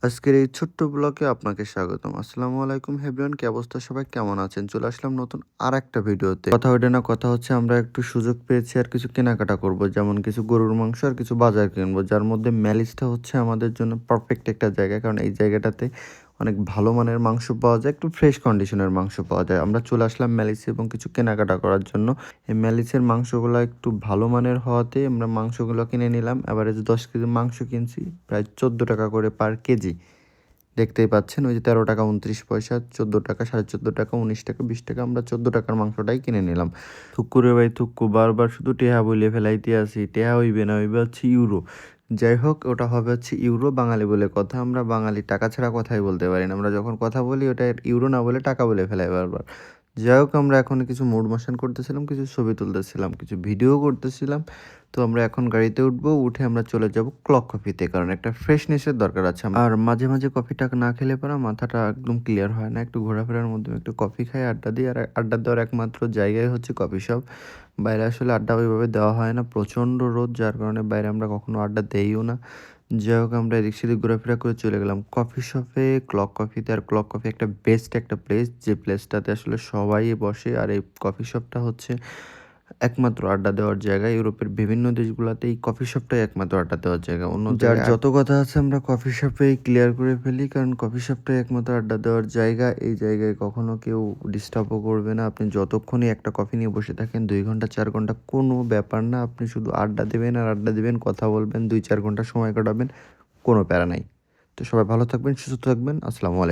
আজকের এই ছোট্ট ব্লগে আপনাকে স্বাগতম। আসসালামু আলাইকুম এভরিওয়ান, কি অবস্থা সবাই? কেমন আছেন? চলে আসলাম নতুন আরেকটা ভিডিওতে। কথা ওইটা না, কথা হচ্ছে আমরা একটু সুযোগ পেয়েছি আর কিছু কেনাকাটা করব। যেমন কিছু গরুর মাংস আর কিছু বাজার কিনবো। যার মধ্যে ম্যালিসটা হচ্ছে আমাদের জন্য পারফেক্ট একটা জায়গা। কারণ এই জায়গাটাতে অনেক ভালো মানের মাংস পাওয়া যায়, একটু ফ্রেশ কন্ডিশনের মাংস পাওয়া যায়। আমরা চলে আসলাম ম্যালিসে এবং কিছু কেনাকাটা করার জন্য। এই ম্যালিসের মাংসগুলো একটু ভালো মানের হওয়াতে আমরা মাংসগুলো কিনে নিলাম। এভারেজ 10 কেজি মাংস কিনছি, প্রায় 14 টাকা করে পার কেজি। দেখতেই পাচ্ছেন, ওই যে 13 টাকা 29 পয়সা, 14 টাকা, 14.5 টাকা, 19 টাকা, 20 টাকা, আমরা 14 টাকার মাংসটাই কিনে নিলাম। থুক্কু রে ভাই থুক্কু, বারবার শুধু টেহা বলে ফেলাইতে আসি। টেহা হইবে না, হইবে হচ্ছে ইউরো। যাই হোক, ওটা হবে হচ্ছে ইউরো। বাঙালি বলে কথা, আমরা বাঙালি টাকা ছাড়া কথাই বলতে পারি না। আমরা যখন কথা বলি ওটা ইউরো না বলে টাকা বলে ফেলাই বারবার। যাই হোক, আমরা এখন কিছু মুড মোশন করতেছিলাম, কিছু ছবি তুলতেছিলাম, কিছু ভিডিও করতেছিলাম। তো আমরা এখন গাড়িতে উঠবো, উঠে আমরা চলে যাব ক্লক কফিতে, কারণ একটা ফ্রেশনেসের দরকার আছে। আর মাঝে মাঝে কফিটা না খেলে পরে মাথাটা একদম ক্লিয়ার হয় না। একটু ঘোরাফেরার মধ্যে একটু কফি খাই, আড্ডা দিই। আর আড্ডা দেওয়ার একমাত্র জায়গায় হচ্ছে কফি শপ। বাইরে আসলে আড্ডা ওইভাবে দেওয়া হয় না, প্রচণ্ড রোদ, যার কারণে বাইরে আমরা কখনো আড্ডা দেইও না। যাই হোক, আমরা এদিক সেদিক ঘোরাফেরা করে চলে গেলাম কফি শপে, ক্লক কফিতে। আর ক্লক কফি একটা বেস্ট একটা প্লেস, যে প্লেসটাতে আসলে সবাই বসে। আর এই কফি শপটা হচ্ছে একমাত্র আড্ডা দেওয়ার জায়গা। ইউরোপের বিভিন্ন দেশগুলোতে এই কফি শপটাই একমাত্র আড্ডা দেওয়ার জায়গা। অন্য যার যত কথা আছে আমরা কফি শপেই ক্লিয়ার করে ফেলি, কারণ কফি শপটাই একমাত্র আড্ডা দেওয়ার জায়গা। এই জায়গায় কখনো কেউ ডিস্টার্বও করবে না। আপনি যতক্ষণই একটা কফি নিয়ে বসে থাকেন, 2 ঘন্টা 4 ঘন্টা, কোনো ব্যাপার না। আপনি শুধু আড্ডা দেবেন আর আড্ডা দেবেন, কথা বলবেন, 2-4 ঘন্টা সময় কাটাবেন, কোনো প্যারা নাই। তো সবাই ভালো থাকবেন, সুস্থ থাকবেন। আসসালামু আলাইকুম।